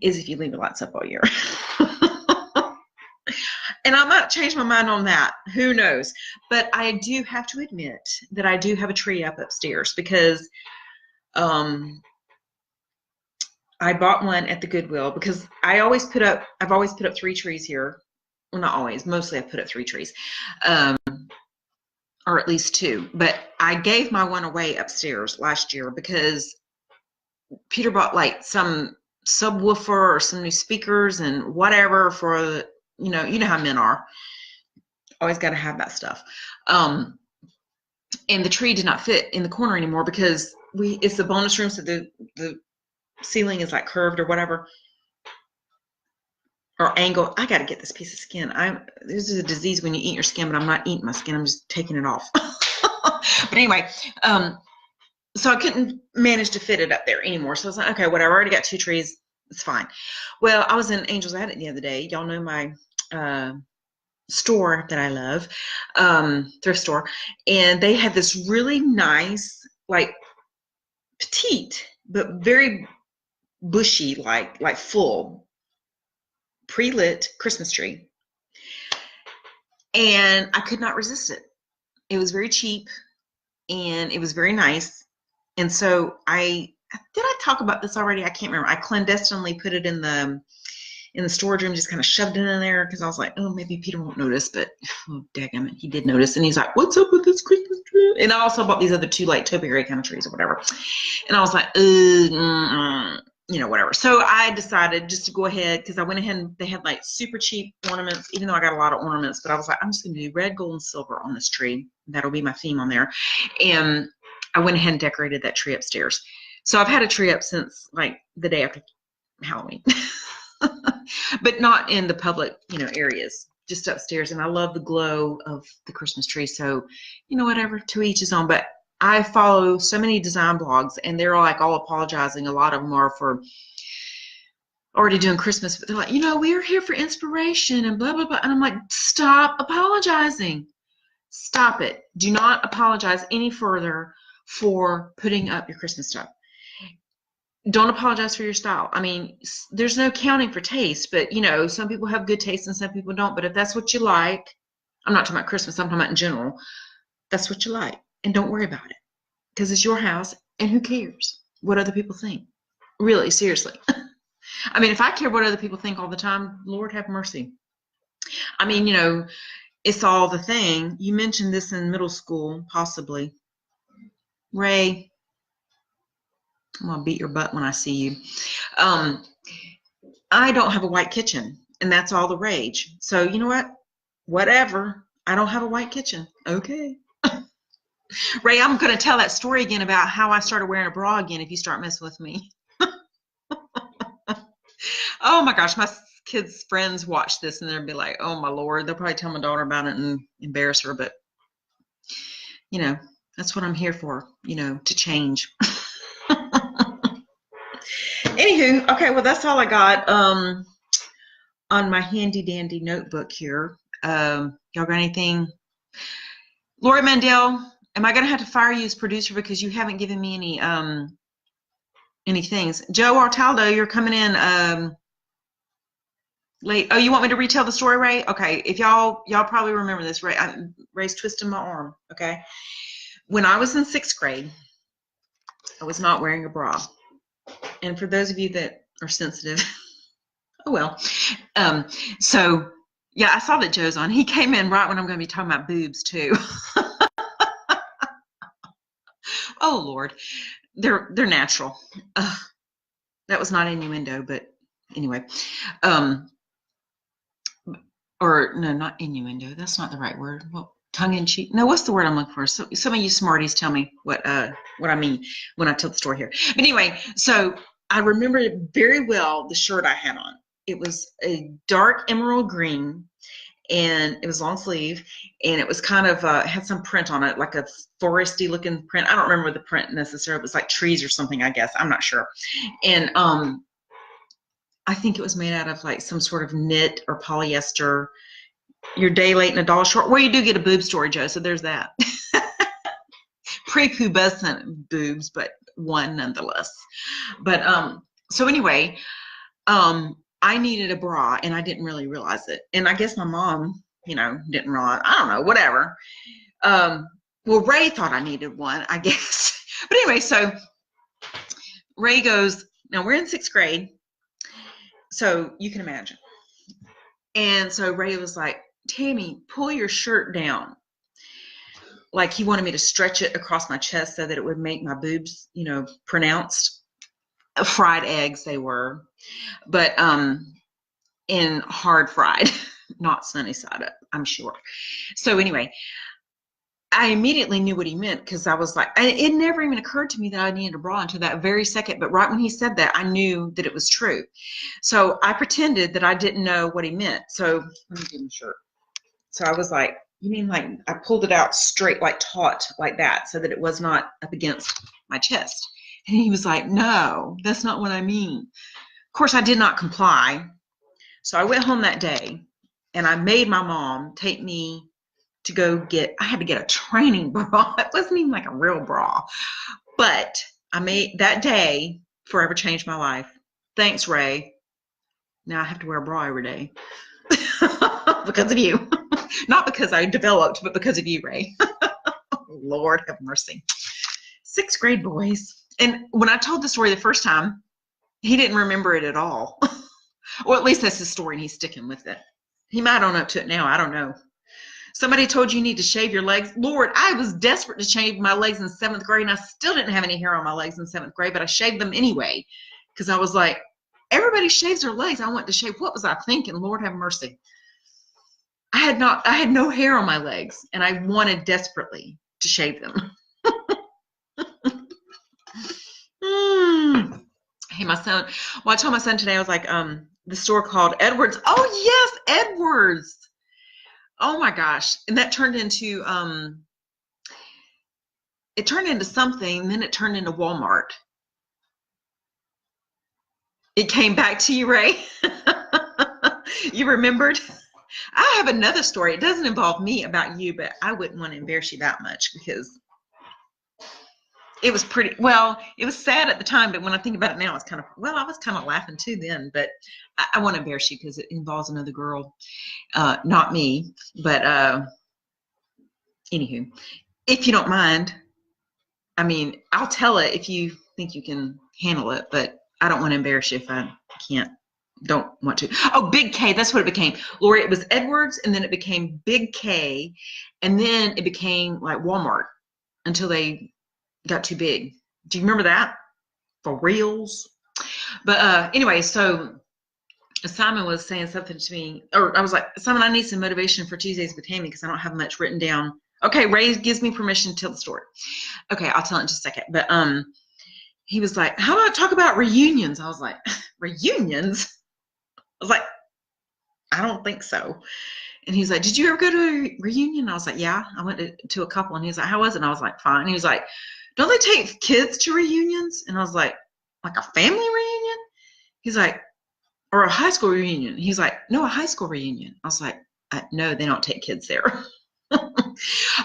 is if you leave the lights up all year. And I might change my mind on that. Who knows? But I do have to admit that I do have a tree up upstairs because I bought one at the Goodwill because I've always put up 3 trees here. Well, not always. Mostly I put up 3 trees. Or at least 2. But I gave my one away upstairs last year because Peter bought like some subwoofer or some new speakers and whatever for, you know how men are. Always got to have that stuff. And the tree did not fit in the corner anymore because it's the bonus room, so the ceiling is like curved or whatever. Or angle. I got to get this piece of skin. This is a disease when you eat your skin, but I'm not eating my skin. I'm just taking it off. But anyway, so I couldn't manage to fit it up there anymore. So I was like, okay, whatever. I already got 2 trees. It's fine. Well, I was in Angel's Attic the other day. Y'all know my store that I love, thrift store. And they had this really nice, like petite, but very bushy, like full, pre-lit Christmas tree, and I could not resist it. It was very cheap and it was very nice. And so I talk about this already? I can't remember. I clandestinely put it in the storage room, just kind of shoved it in there because I was like, oh, maybe Peter won't notice, but oh, daggum, he did notice. And he's like, what's up with this Christmas tree? And I also bought these other 2 like topiary kind of trees or whatever. And I was like, whatever. So I decided just to go ahead because I went ahead and they had like super cheap ornaments, even though I got a lot of ornaments, but I was like, I'm just going to do red, gold, and silver on this tree. That'll be my theme on there. And I went ahead and decorated that tree upstairs. So I've had a tree up since like the day after Halloween, but not in the public, areas, just upstairs. And I love the glow of the Christmas tree. So, whatever, to each his own. But I follow so many design blogs, and they're like all apologizing. A lot of them are for already doing Christmas, but they're like, we're here for inspiration and blah, blah, blah. And I'm like, stop apologizing. Stop it. Do not apologize any further for putting up your Christmas stuff. Don't apologize for your style. I mean, there's no counting for taste, but you know, some people have good taste and some people don't. But if that's what you like, I'm not talking about Christmas, I'm talking about in general, that's what you like. And don't worry about it because it's your house and who cares what other people think? Really, seriously. I mean, if I care what other people think all the time, Lord have mercy. I mean, you know, it's all the thing. You mentioned this in middle school, possibly. Ray, I'm going to beat your butt when I see you. I don't have a white kitchen, and that's all the rage. So, you know what? Whatever. I don't have a white kitchen. Okay. Ray, I'm going to tell that story again about how I started wearing a bra again if you start messing with me. Oh my gosh, my kids' friends watch this and they'll be like, oh my Lord. They'll probably tell my daughter about it and embarrass her, but you know, that's what I'm here for, you know, to change. Anywho, okay, well, that's all I got on my handy dandy notebook here. Y'all got anything? Lori Mandel, am I going to have to fire you as producer because you haven't given me any things? Joe Artaldo, you're coming in late. Oh, you want me to retell the story, Ray? Okay, if y'all probably remember this, Ray. Ray's twisting my arm. Okay, when I was in 6th grade, I was not wearing a bra, and for those of you that are sensitive, oh well. So yeah, I saw that Joe's on. He came in right when I'm going to be talking about boobs too. Oh Lord, they're natural. That was not innuendo, but anyway. Or no, not innuendo. That's not the right word. Well, tongue in cheek. No, what's the word I'm looking for? So some of you smarties tell me what I mean when I tell the story here. But anyway, so I remember very well the shirt I had on. It was a dark emerald green, and it was long sleeve, and it was kind of had some print on it, like a foresty looking print. I don't remember the print necessarily. It was like trees or something, I guess. I'm not sure. And I think it was made out of like some sort of knit or polyester. Your day late and a dollar short. Well, you do get a boob story, Joe, so there's that. Prepubescent boobs, but one nonetheless. But so anyway, I needed a bra and I didn't really realize it. And I guess my mom, you know, didn't realize. I don't know, whatever. Well, Ray thought I needed one, I guess. But anyway, so Ray goes, now we're in 6th grade. So you can imagine. And so Ray was like, Tammy, pull your shirt down. Like he wanted me to stretch it across my chest so that it would make my boobs, you know, pronounced. Fried eggs they were, but in hard fried, not sunny side up, I'm sure. So anyway, I immediately knew what he meant because I was like, it never even occurred to me that I needed a bra until that very second. But right when he said that, I knew that it was true. So I pretended that I didn't know what he meant. So let me give him a shirt. So I was like, you mean like I pulled it out straight, like taut, like that, so that it was not up against my chest? And he was like, no, that's not what I mean. Of course, I did not comply. So I went home that day and I made my mom take me to go get, I had to get a training bra. It wasn't even like a real bra. But I made that day forever changed my life. Thanks, Ray. Now I have to wear a bra every day because of you. Not because I developed, but because of you, Ray. Lord have mercy. 6th grade boys. And when I told the story the first time, he didn't remember it at all. Or at least that's his story and he's sticking with it. He might own up to it now. I don't know. Somebody told you need to shave your legs. Lord, I was desperate to shave my legs in 7th grade, and I still didn't have any hair on my legs in 7th grade, but I shaved them anyway because I was like, everybody shaves their legs. I want to shave. What was I thinking? Lord have mercy. I had no hair on my legs, and I wanted desperately to shave them. Hey, my son. Well, I told my son today, I was like, the store called Edwards. Oh, yes, Edwards. Oh my gosh. And that turned into something, then it turned into Walmart. It came back to you, Ray. You remembered? I have another story. It doesn't involve me about you, but I wouldn't want to embarrass you that much because it was pretty, well, it was sad at the time, but when I think about it now, it's kind of, well, I was kind of laughing too then, but I want to embarrass you because it involves another girl, not me, but anywho, if you don't mind, I mean, I'll tell it if you think you can handle it, but I don't want to embarrass you if I don't want to. Oh, Big K, that's what it became. Lori, it was Edwards, and then it became Big K, and then it became like Walmart until they got too big. Do you remember that? For reals? But anyway, so Simon was saying something to me, or I was like, Simon, I need some motivation for Tuesdays with Tammy because I don't have much written down. Okay, Ray gives me permission to tell the story. Okay, I'll tell it in just a second. But he was like, how about talk about reunions? I was like, reunions? I was like, I don't think so. And he's like, did you ever go to a reunion? I was like, yeah, I went to a couple. And he's like, how was it? And I was like, fine. And he was like, don't they take kids to reunions? And I was like a family reunion? He's like, or a high school reunion? He's like, no, a high school reunion. I was like, no, they don't take kids there.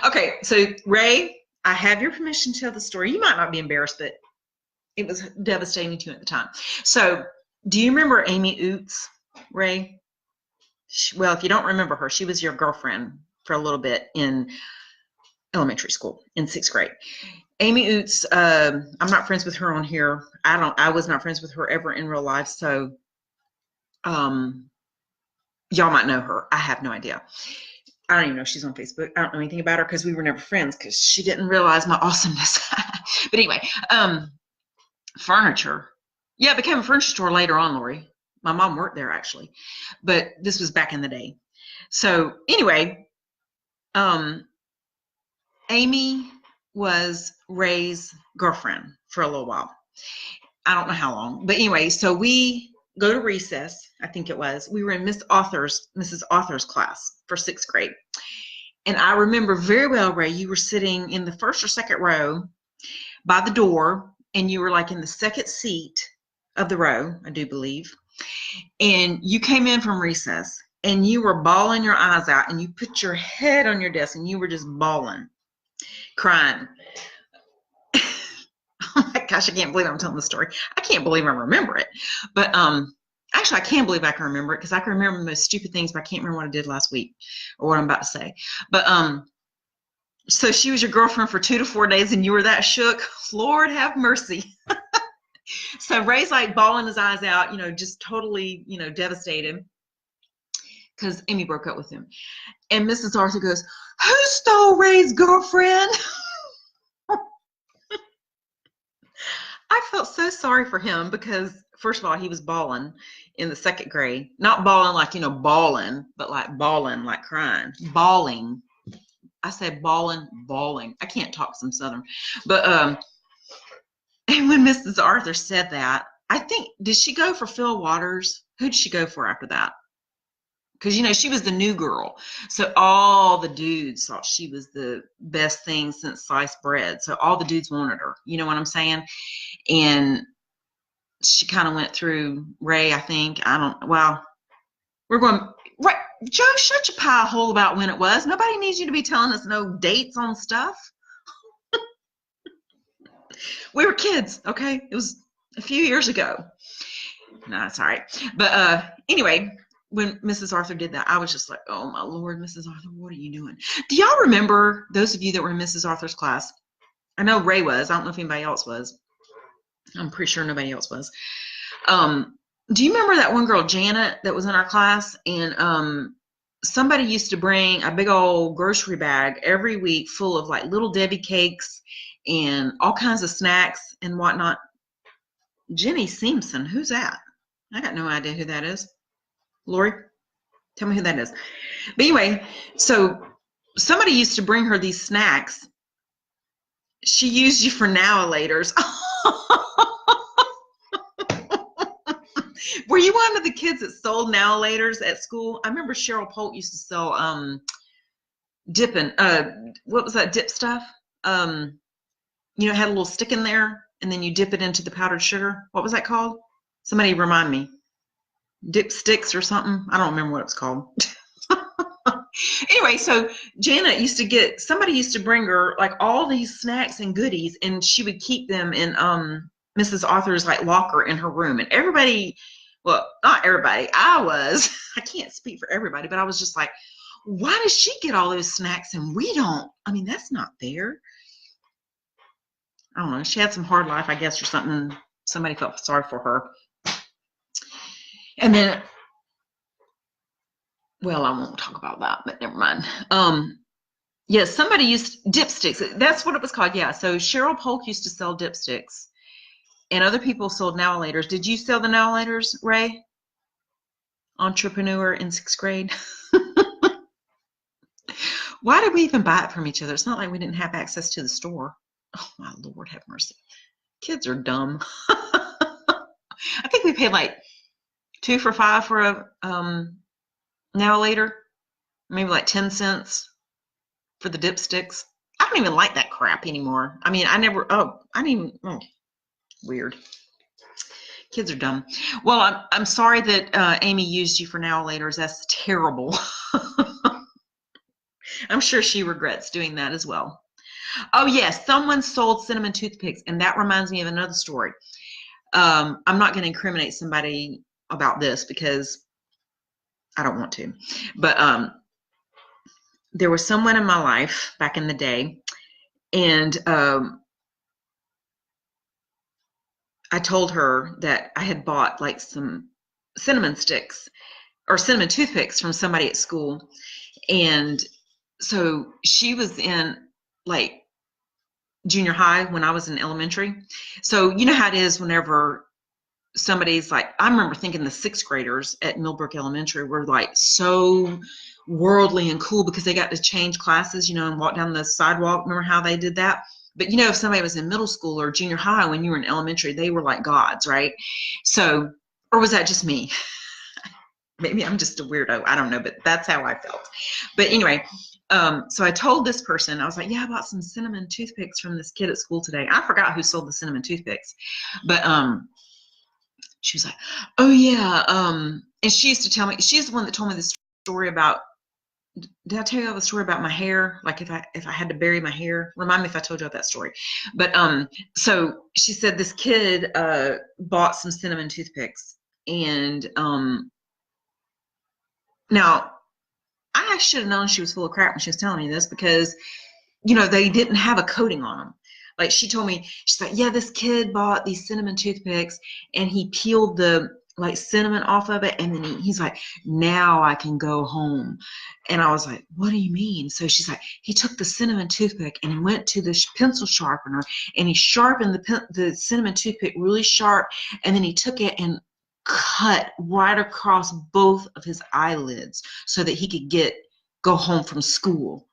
Okay, so Ray, I have your permission to tell the story. You might not be embarrassed, but it was devastating to you at the time. So do you remember Amy Oots, Ray? Well, if you don't remember her, she was your girlfriend for a little bit in elementary school in 6th grade. Amy Oots, I'm not friends with her on here. I was not friends with her ever in real life, so y'all might know her. I have no idea. I don't even know if she's on Facebook. I don't know anything about her because we were never friends because she didn't realize my awesomeness. But anyway, furniture. Yeah, it became a furniture store later on, Lori. My mom worked there actually, but this was back in the day. So anyway, Amy was Ray's girlfriend for a little while. I don't know how long, but anyway, so we go to recess. I think it was. We were in Mrs. Author's class for 6th grade. And I remember very well, Ray, you were sitting in the first or second row by the door, and you were like in the second seat of the row, I do believe. And you came in from recess, and you were bawling your eyes out, and you put your head on your desk, and you were just bawling, crying. Oh my gosh, I can't believe I'm telling the story. I can't believe I remember it. But actually, I can believe I can remember it because I can remember the most stupid things, but I can't remember what I did last week or what I'm about to say. But so she was your girlfriend for 2 to 4 days, and you were that shook. Lord have mercy. So Ray's like bawling his eyes out, just totally, devastated because Amy broke up with him. And Mrs. Arthur goes, who stole Ray's girlfriend? I felt so sorry for him because, first of all, he was bawling in the 2nd grade. Not bawling like, bawling, but like bawling, like crying. Bawling. I said bawling. I can't talk some Southern. But and when Mrs. Arthur said that, I think, did she go for Phil Waters? Who did she go for after that? Because, she was the new girl. So all the dudes thought she was the best thing since sliced bread. So all the dudes wanted her. You know what I'm saying? And she kind of went through Ray, I think. We're going, right, Joe, shut your pie hole about when it was. Nobody needs you to be telling us no dates on stuff. We were kids, okay? It was a few years ago. No, it's all right. But anyway, when Mrs. Arthur did that, I was just like, oh, my Lord, Mrs. Arthur, what are you doing? Do y'all remember, those of you that were in Mrs. Arthur's class? I know Ray was. I don't know if anybody else was. I'm pretty sure nobody else was. Do you remember that one girl, Janet, that was in our class? And somebody used to bring a big old grocery bag every week full of like little Debbie cakes and all kinds of snacks and whatnot. Jenny Simpson, who's that? I got no idea who that is. Lori, tell me who that is. But anyway, so somebody used to bring her these snacks. She used you for now-a-laters. Were you one of the kids that sold now-a-laters at school? I remember Cheryl Polk used to sell dipping. What was that dip stuff? It had a little stick in there, and then you dip it into the powdered sugar. What was that called? Somebody remind me. Dip sticks or something? I don't remember what it's called. Anyway, so Janet somebody used to bring her like all these snacks and goodies, and she would keep them in Mrs. Arthur's like locker in her room. And everybody, well, not everybody, I can't speak for everybody, but I was just like, why does she get all those snacks and we don't? I mean, that's not fair. I don't know. She had some hard life, I guess, or something. Somebody felt sorry for her. And then, well, I won't talk about that, but never mind. Yes, somebody used dipsticks. That's what it was called. Yeah. So Cheryl Polk used to sell dipsticks, and other people sold now-laters. Did you sell the now-laters, Ray? Entrepreneur in 6th grade. Why did we even buy it from each other? It's not like we didn't have access to the store. Oh, my Lord, have mercy. Kids are dumb. I think we paid like 2 for $5 for a now-later, maybe like 10 cents for the dipsticks. I don't even like that crap anymore. I mean, I didn't even, weird. Kids are dumb. Well, I'm sorry that Amy used you for now-laters. That's terrible. I'm sure she regrets doing that as well. Oh, yes, someone sold cinnamon toothpicks, and that reminds me of another story. I'm not going to incriminate somebody about this because I don't want to. But there was someone in my life back in the day, and I told her that I had bought like some cinnamon sticks or cinnamon toothpicks from somebody at school. And so she was in like junior high when I was in elementary. So you know how it is whenever somebody's like, I remember thinking the 6th graders at Millbrook Elementary were like so worldly and cool because they got to change classes, and walk down the sidewalk. Remember how they did that? But if somebody was in middle school or junior high when you were in elementary, they were like gods, right? So, or was that just me? Maybe I'm just a weirdo. I don't know, but that's how I felt. But anyway, so I told this person, I was like, yeah, I bought some cinnamon toothpicks from this kid at school today. I forgot who sold the cinnamon toothpicks, but she was like, oh yeah. And she used to tell me, she's the one that told me the story about, did I tell you all the story about my hair? Like if I had to bury my hair? Remind me if I told you that story. But so she said this kid bought some cinnamon toothpicks, and now I should have known she was full of crap when she was telling me this because they didn't have a coating on them. Like she told me, she's like, yeah, this kid bought these cinnamon toothpicks and he peeled the like cinnamon off of it, and then he's like, now I can go home. And I was like, what do you mean? So she's like, he took the cinnamon toothpick and he went to the pencil sharpener and he sharpened the cinnamon toothpick really sharp, and then he took it and cut right across both of his eyelids so that he could go home from school.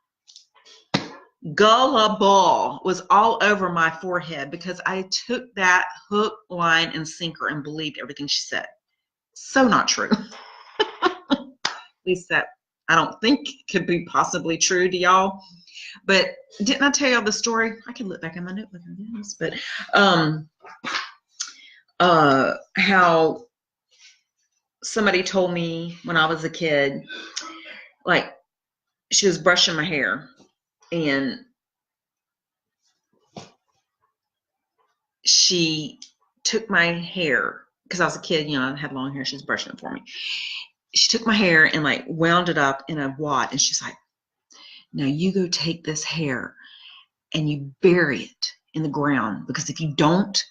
Gullible was all over my forehead because I took that hook, line, and sinker and believed everything she said. So not true. At least that I don't think could be possibly true to y'all. But didn't I tell y'all the story? I could look back in my notebook and this, but how somebody told me when I was a kid, like she was brushing my hair and she took my hair because I was a kid, I had long hair. She was brushing it for me. She took my hair and like wound it up in a wad, and she's like, now you go take this hair and you bury it in the ground, because if you don't,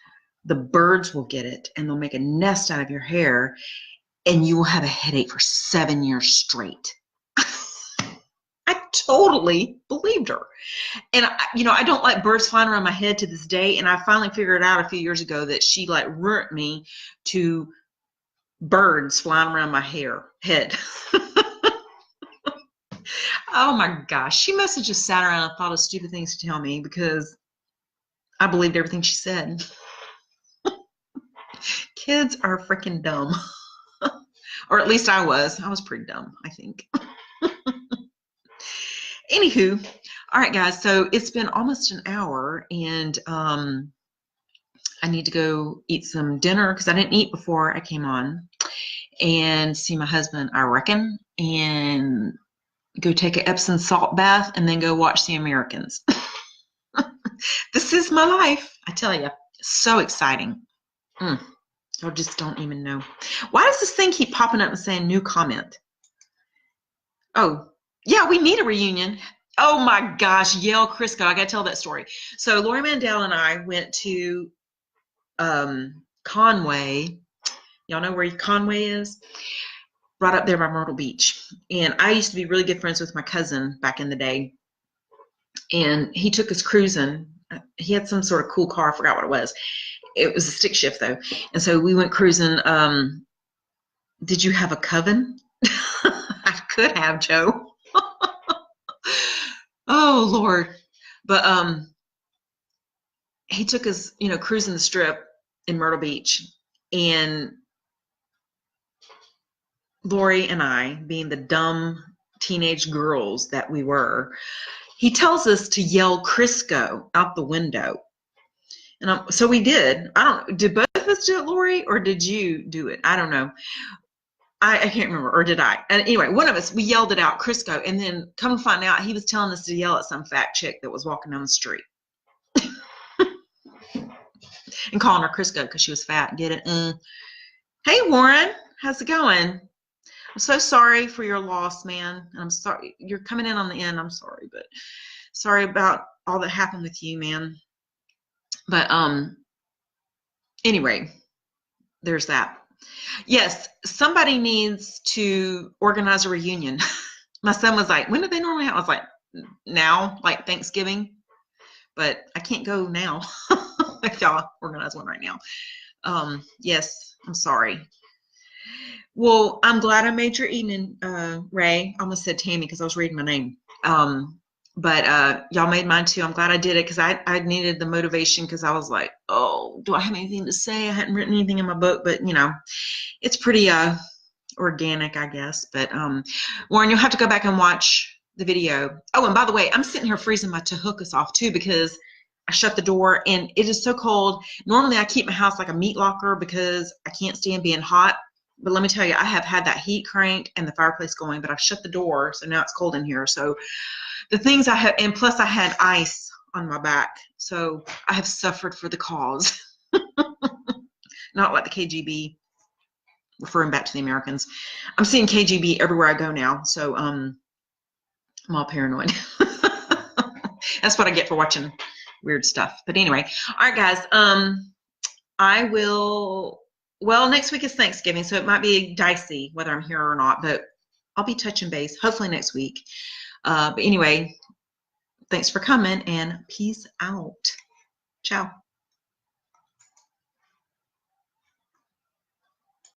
the birds will get it and they'll make a nest out of your hair and you will have a headache for 7 years straight. I totally believed her. And I don't like birds flying around my head to this day. And I finally figured out a few years ago that she like ruined me to birds flying around my head. Oh my gosh. She must have just sat around and thought of stupid things to tell me because I believed everything she said. Kids are freaking dumb. Or at least I was. I was pretty dumb, I think. Anywho, all right, guys. So it's been almost an hour, and I need to go eat some dinner because I didn't eat before I came on, and see my husband, I reckon. And go take an Epsom salt bath, and then go watch the Americans. This is my life, I tell you. So exciting. I just don't even know. Why does this thing keep popping up and saying new comment? Oh, yeah, we need a reunion. Oh my gosh, Yale Crisco. I got to tell that story. So Lori Mandel and I went to Conway. Y'all know where Conway is? Right up there by Myrtle Beach. And I used to be really good friends with my cousin back in the day. And he took us cruising. He had some sort of cool car. I forgot what it was. It was a stick shift, though. And so we went cruising. Did you have a coven? I could have, Joe. Oh, Lord. But he took us, cruising the strip in Myrtle Beach. And Lori and I, being the dumb teenage girls that we were, he tells us to yell Crisco out the window. And so we did. Did both of us do it, Lori, or did you do it? I don't know. I can't remember, or did I? And anyway, one of us, we yelled it out, Crisco, and then come to find out, he was telling us to yell at some fat chick that was walking down the street. And calling her Crisco because she was fat. Get it? Hey, Warren, how's it going? I'm so sorry for your loss, man. I'm sorry. You're coming in on the end. I'm sorry, but sorry about all that happened with you, man. But anyway, there's that. Yes, somebody needs to organize a reunion. My son was like, when do they normally have? I was like, now, like Thanksgiving. But I can't go now. If y'all organize one right now. Yes, I'm sorry. Well, I'm glad I made your evening, Ray. I almost said Tammy because I was reading my name. But y'all made mine too. I'm glad I did it because I needed the motivation because I was like, oh, do I have anything to say? I hadn't written anything in my book, but it's pretty organic, I guess. But Warren, you'll have to go back and watch the video. Oh, and by the way, I'm sitting here freezing my tahukas off too because I shut the door and it is so cold. Normally I keep my house like a meat locker because I can't stand being hot. But let me tell you, I have had that heat cranked and the fireplace going, but I've shut the door, so now it's cold in here. So the things I have, and plus I had ice on my back, so I have suffered for the cause. Not like the KGB, referring back to the Americans. I'm seeing KGB everywhere I go now, so I'm all paranoid. That's what I get for watching weird stuff. But anyway, all right, guys. I will. Well, next week is Thanksgiving, so it might be dicey whether I'm here or not, but I'll be touching base hopefully next week. But anyway, thanks for coming and peace out. Ciao.